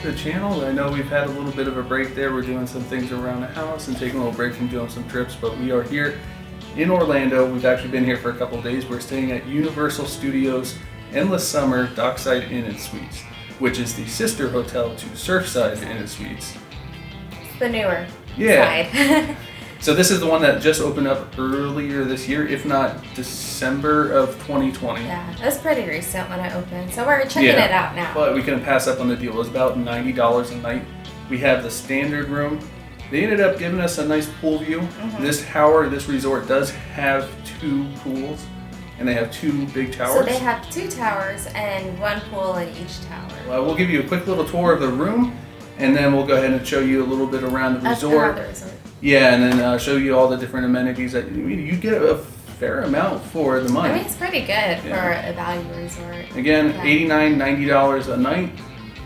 to the channel. I know we've had a little bit of a break there. We're doing some things around the house and taking a little break from doing some trips, but we are here in Orlando. We've actually been here for a couple of days. We're staying at Universal Studios Endless Summer Dockside Inn Suites, which is the sister hotel to Surfside Inn Suites. It's the newer side. So this is the one that just opened up earlier this year, if not December of 2020. Yeah, it was pretty recent when it opened, so we're checking it out now. But we couldn't pass up on the deal. It was about $90 a night. We have the standard room. They ended up giving us a nice pool view. Mm-hmm. This resort does have 2 pools, and they have 2 big towers. So they have 2 towers and 1 pool in each tower. We'll give you a quick little tour of the room, and then we'll go ahead and show you a little bit around the resort. Yeah, and then show you all the different amenities that you get a fair amount for the money. I mean, it's pretty good for a value resort. Again, $89, $90 a night.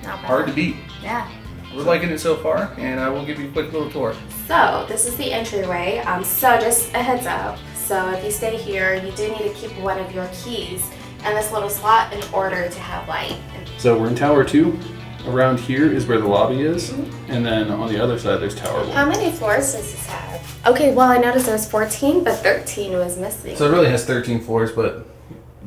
Not bad. Hard to beat. Yeah. We're liking it so far, and we'll give you a quick little tour. So this is the entryway. So just a heads up. So if you stay here, you do need to keep one of your keys in this little slot in order to have light. So we're in Tower 2. Around here is where the lobby is, and then on the other side there's Tower 1. How many floors does this have? Okay, well I noticed there was 14, but 13 was missing. So it really has 13 floors, but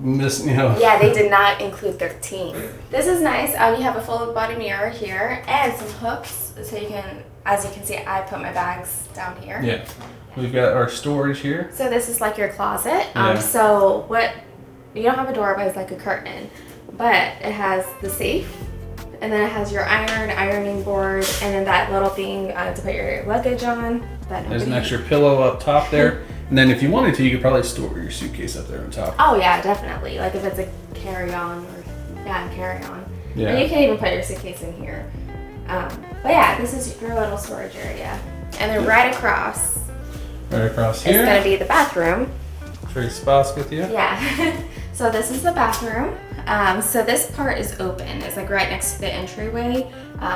Yeah, they did not include 13. This is nice. You have a full body mirror here and some hooks, so you can, as you can see, I put my bags down here. Yeah, we've got our storage here. So this is like your closet. Yeah. So you don't have a door, but it's like a curtain, but it has the safe. And then it has your ironing board, and then that little thing to put your luggage on. There's an extra pillow up top there. And then if you wanted to, you could probably store your suitcase up there on top. Oh yeah, definitely. Like if it's a carry-on carry-on. Yeah. And you can even put your suitcase in here. But yeah, this is your little storage area. And then right across here, it's gonna be the bathroom. Trade spots with you. Yeah. So this is the bathroom. So this part is open. It's like right next to the entryway.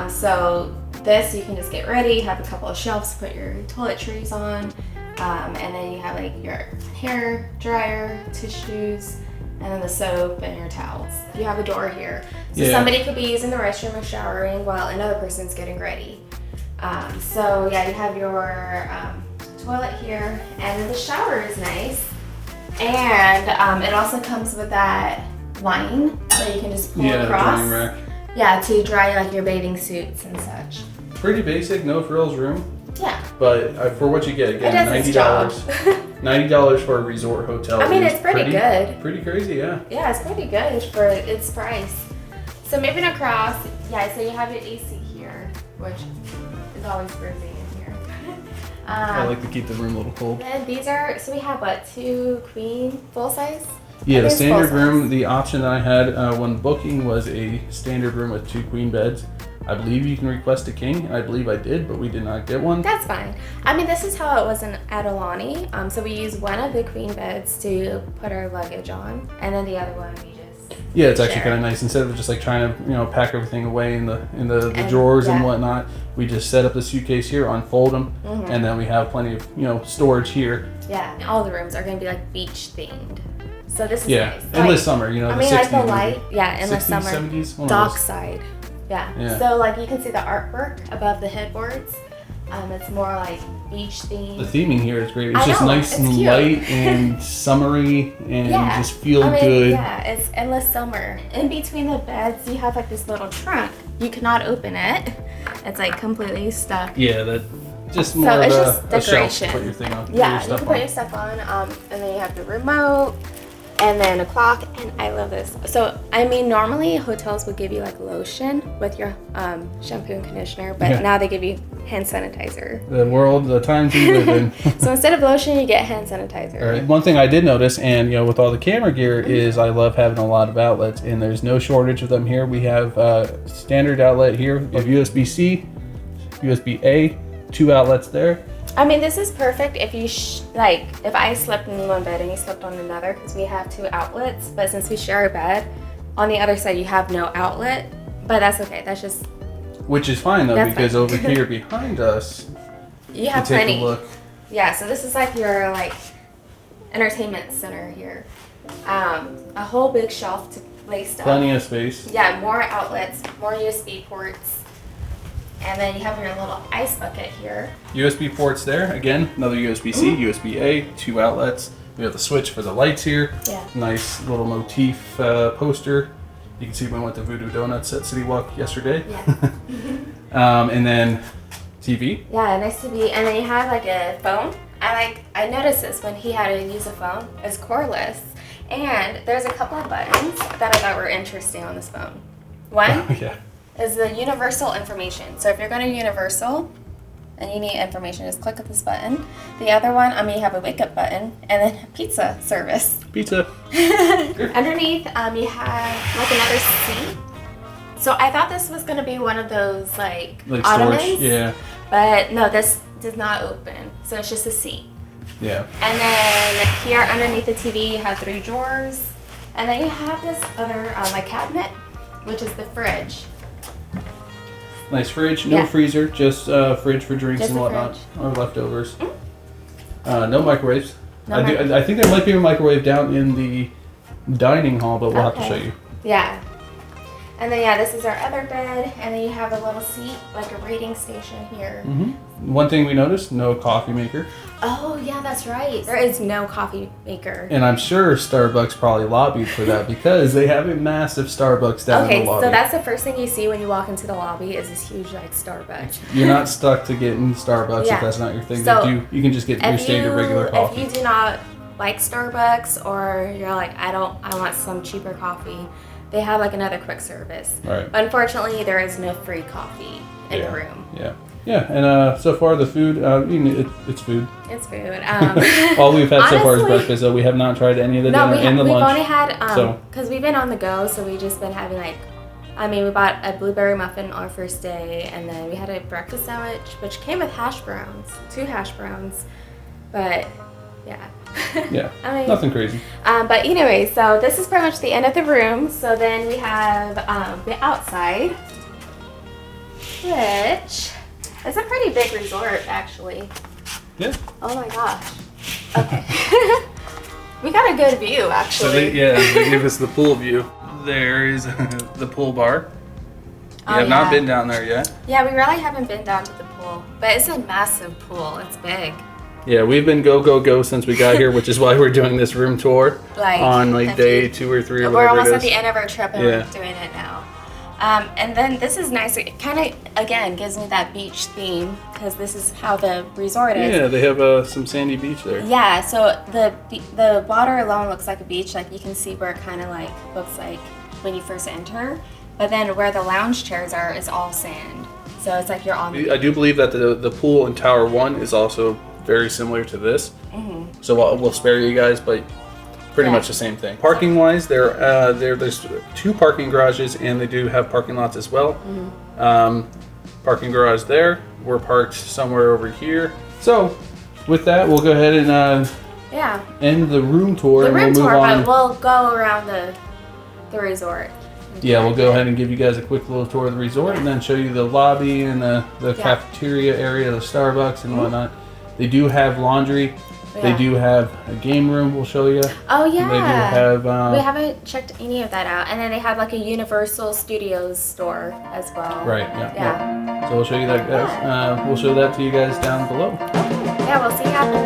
So this, you can just get ready, have a couple of shelves to put your toiletries on. And then you have like your hair dryer, tissues, and then the soap and your towels. You have a door here. So somebody could be using the restroom or showering while another person's getting ready. So yeah, you have your toilet here, and then the shower is nice. And it also comes with that line, so you can just pull across. Drying rack. Yeah, to dry like your bathing suits and such. Pretty basic, no frills room. Yeah. But for what you get, again, $90. $90 for a resort hotel. I mean, it's pretty good. Pretty crazy, yeah. Yeah, it's pretty good for its price. So moving across, so you have your AC here, which is always groovy in here. I like to keep the room a little cold. And these are, so we have what, 2 queen full size? Yeah, the standard room, the option that I had when booking was a standard room with 2 queen beds. I believe you can request a king. I believe I did, but we did not get one. That's fine. I mean, this is how it was in Adelani. So we use one of the queen beds to put our luggage on, and then the other one we just it's actually kind of nice. Instead of just like trying to pack everything away in the drawers and whatnot, we just set up the suitcase here, unfold them, and then we have plenty of storage here. Yeah, all the rooms are going to be like beach themed. So this is nice. Endless summer, the 60s. Like the light, endless 60s, summer. 70s, Dockside. Yeah. So like you can see the artwork above the headboards. It's more like beach themed. The theming here is great. It's just nice and light and summery and just feel good. Yeah, it's endless summer. In between the beds, you have like this little trunk. You cannot open it. It's like completely stuck. Yeah, that just more of a shelf to put your thing on. Yeah, you can put your stuff on. And then you have the remote. And then a clock, and I love this. So, I mean, normally hotels would give you like lotion with your shampoo and conditioner, but now they give you hand sanitizer. The times we live in. So instead of lotion, you get hand sanitizer. All right. One thing I did notice, and with all the camera gear, is I love having a lot of outlets, and there's no shortage of them here. We have standard outlet here. We have USB-C, USB-A, 2 outlets there. I mean, this is perfect if you, if I slept in one bed and you slept on another, because we have 2 outlets, but since we share a bed, on the other side you have no outlet, but that's okay, that's just... Which is fine though, because over here behind us, you have plenty. Take a look. Yeah, so this is like your, entertainment center here. A whole big shelf to lay stuff. Plenty of space. Yeah, more outlets, more USB ports. And then you have your little ice bucket here. USB ports there. Again, another USB-C, USB-A, 2 outlets. We have the switch for the lights here. Yeah. Nice little motif poster. You can see we went to Voodoo Donuts at Citywalk yesterday. Yeah. And then TV. Yeah, nice TV. And then you have like a phone. I noticed this when he had to use a phone. It's cordless. And there's a couple of buttons that I thought were interesting on this phone. One is the universal information. So if you're going to Universal and you need information, just click this button. The other one, you have a wake up button and then pizza service. Pizza. Underneath, you have like another seat. So I thought this was going to be one of those like ottomans. Storage, yeah. But no, this does not open. So it's just a seat. Yeah. And then here underneath the TV you have 3 drawers. And then you have this other like cabinet, which is the fridge. Nice fridge, no freezer, just fridge for drinks Just and a whatnot, fridge. or leftovers. No microwaves. No I think there might be a microwave down in the dining hall, but we'll have to show you. Yeah. And then this is our other bed, and then you have a little seat, like a reading station here. One thing we noticed, no coffee maker. Oh yeah, that's right. There is no coffee maker. And I'm sure Starbucks probably lobbied for that because they have a massive Starbucks down in the lobby. So that's the first thing you see when you walk into the lobby is this huge like Starbucks. You're not stuck to getting Starbucks if that's not your thing. So you can just get your standard regular coffee. If you do not like Starbucks, or you're like, I want some cheaper coffee, they have like another quick service. Right. Unfortunately, there is no free coffee in the room. Yeah, and so far the food, it's food. It's food. All we've had so far is breakfast, though. We have not tried any of the dinner and the lunch. We've only had, because we've been on the go, so we've just been having we bought a blueberry muffin on our first day, and then we had a breakfast sandwich, which came with hash browns, 2 hash browns, but yeah. Yeah, nothing crazy. But anyway, so this is pretty much the end of the room. So then we have the outside, which is a pretty big resort, actually. Yeah. Oh my gosh. Okay. We got a good view, actually. So they give us the pool view. There is the pool bar. We have not been down there yet. Yeah, we really haven't been down to the pool, but it's a massive pool. It's big. Yeah, we've been go since we got here, which is why we're doing this room tour on day 2 or 3 or whatever it is. We're almost at the end of our trip and we're doing it now. And then this is nice. It kind of, again, gives me that beach theme because this is how the resort is. Yeah, they have some sandy beach there. Yeah, so the water alone looks like a beach. Like you can see where it kind of like looks like when you first enter. But then where the lounge chairs are is all sand. So it's like you're on the beach. I do believe that the pool in Tower 1 is also very similar to this. So we'll spare you guys, but pretty much the same thing. Parking wise, there's 2 parking garages, and they do have parking lots as well. Parking garage there. We're parked somewhere over here. So with that, we'll go ahead and end the room tour. The room we'll move tour, on. but we'll go around the resort. Yeah, we'll go ahead and give you guys a quick little tour of the resort, and then show you the lobby and the cafeteria area, the Starbucks and whatnot. They do have laundry. They do have a game room. We'll show you. Oh yeah. They do have. We haven't checked any of that out, and then they have like a Universal Studios store as well. Right. Yeah. So we'll show you that, guys. We'll show that to you guys down below. Yeah, we'll see you after.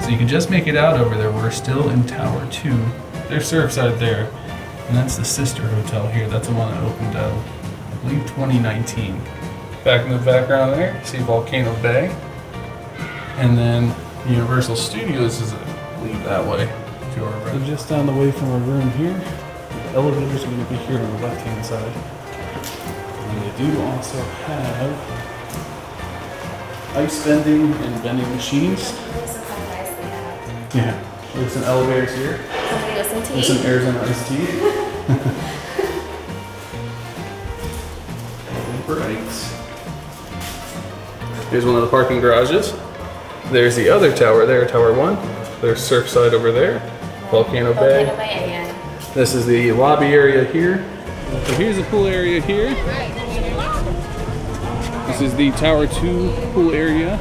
So you can just make it out over there. We're still in Tower 2. There's Surfside there. And that's the sister hotel here. That's the one that opened, I believe, 2019. Back in the background there, you see Volcano Bay. And then Universal Studios is, I believe, that way to our right. So just down the way from our room here, the elevators are going to be here on the left-hand side. And they do also have ice bending and vending machines. Yeah, there's some elevators here. There's some Arizona iced tea. Right. Here's one of the parking garages. There's the other tower there, Tower 1. There's Surfside over there. Volcano Bay. This is the lobby area here. So here's the pool area here. This is the Tower 2 pool area.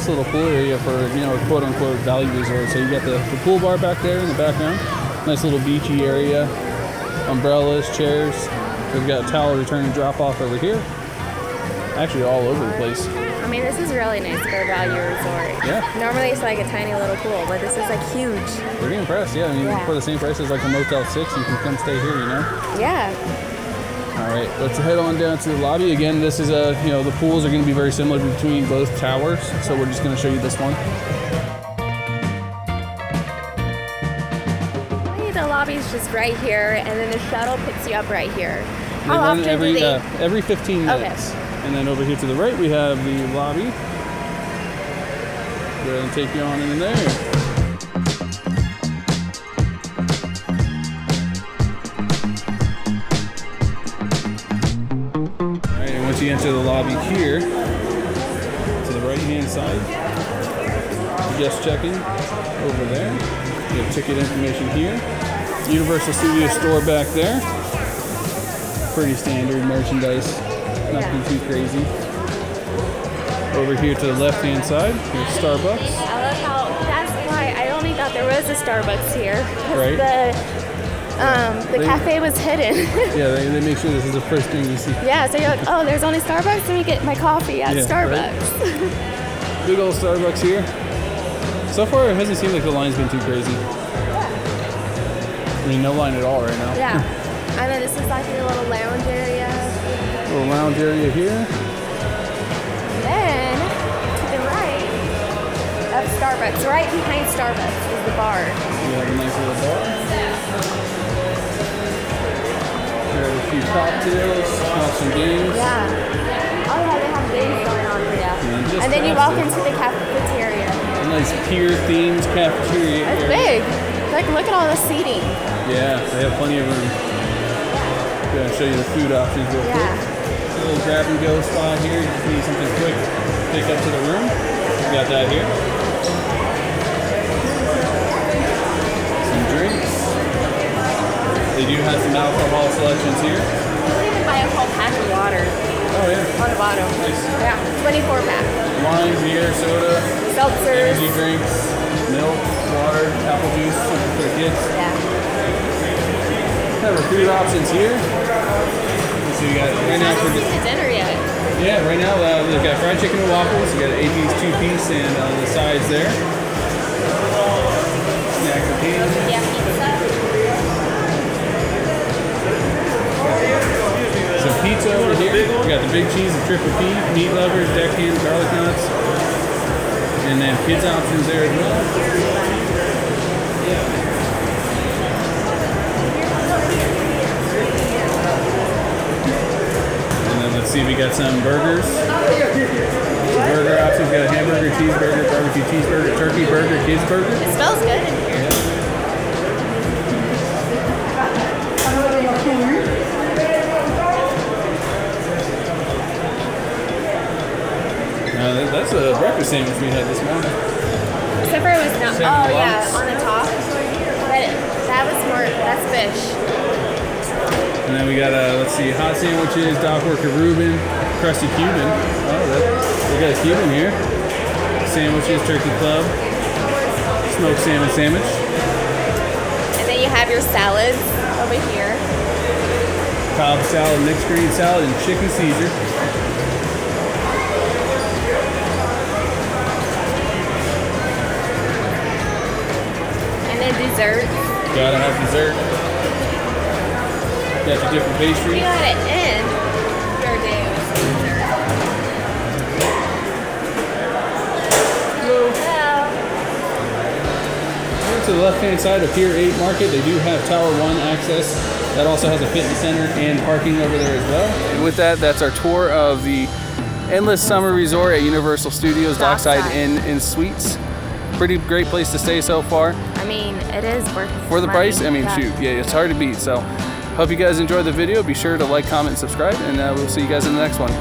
nice little pool area for, you know, a quote-unquote value resort. So you got the pool bar back there in the background. Nice little beachy area. Umbrellas, chairs. We've got towel return and drop off over here. Actually all over the place. I mean, this is really nice for a value resort. Yeah. Normally it's like a tiny little pool, but this is like huge. Pretty impressed, yeah. I mean, for the same price as like a Motel 6, you can come stay here, you know? Yeah. All right, let's head on down to the lobby. Again, this is you know, the pools are going to be very similar between both towers, so we're just going to show you this one. The lobby's just right here, and then the shuttle picks you up right here. How And often then do they? every 15 minutes. Okay. And then over here to the right, we have the lobby. Go ahead and take you on in there. All right, and once you enter the lobby here, to the right-hand side, guest check-in over there. You have ticket information here. Universal Studios store back there. Pretty standard merchandise. Nothing too crazy. Over here to the left-hand side, here's Starbucks. I love how that's why I only thought there was a Starbucks here. Right. The cafe was hidden. Yeah, they make sure this is the first thing you see. Yeah, so you're like, oh, there's only Starbucks. Let me get my coffee at Starbucks. Right? Big old Starbucks here. So far, it hasn't seemed like the line's been too crazy. I mean, no line at all right now. Yeah. And then this is like a little lounge area. Little lounge area here. Then, to the right of Starbucks, right behind Starbucks is the bar. We have a nice little bar. We have a few cocktails, some games. Yeah. Oh yeah, they have games going on here. And then you walk into the cafeteria. A nice pier-themed cafeteria. It's big. Like, look at all the seating. Yeah, they have plenty of room. I'm going to show you the food options real quick. A little grab and go spot here. You just need something quick to pick up to the room. We got that here. Some drinks. They do have some alcohol selections here. You can even buy a whole pack of water. Oh yeah. On the bottom. Nice. Yeah, 24 pack. Wine, beer, soda, seltzers, energy drinks, milk, water, apple juice for the kids. Yeah. Have our food options here. So you got right now for the dinner yet. Yeah, right now we've got fried chicken and waffles. We got an 8-piece, 2-piece, and the sides there. Snack and candy. Yeah, pizza. Some pizza over here. We got the big cheese, the triple P, meat lovers, deckhand, garlic nuts, and then kids options there as well. Let's see, we got some burgers. Some burger options. We got a hamburger, cheeseburger, barbecue cheeseburger, turkey burger, kids burger. It smells good in here. Yeah. That's a breakfast sandwich we had this morning. Except for it was not. Salmon yeah, lox. on the top. But that was more. That's fish. And then we got, let's see, hot sandwiches, dock worker Reuben, crusty Cuban. Oh, we got a Cuban here. Sandwiches, turkey club, smoked salmon sandwich. And then you have your salads over here. Cobb salad, mixed green salad, and chicken Caesar. And then dessert. Gotta have dessert. Got your different pastries. You gotta end your day with Caesar. Hello. To the left-hand side of Pier 8 Market, they do have Tower 1 access. That also has a fitness center and parking over there as well. And with that, that's our tour of the Endless Summer Resort at Universal Studios, Dockside Inn Suites. Pretty great place to stay so far. I mean, it is worth it. For the price, I mean, shoot, yeah, it's hard to beat. So, hope you guys enjoyed the video. Be sure to like, comment, and subscribe, and we'll see you guys in the next one.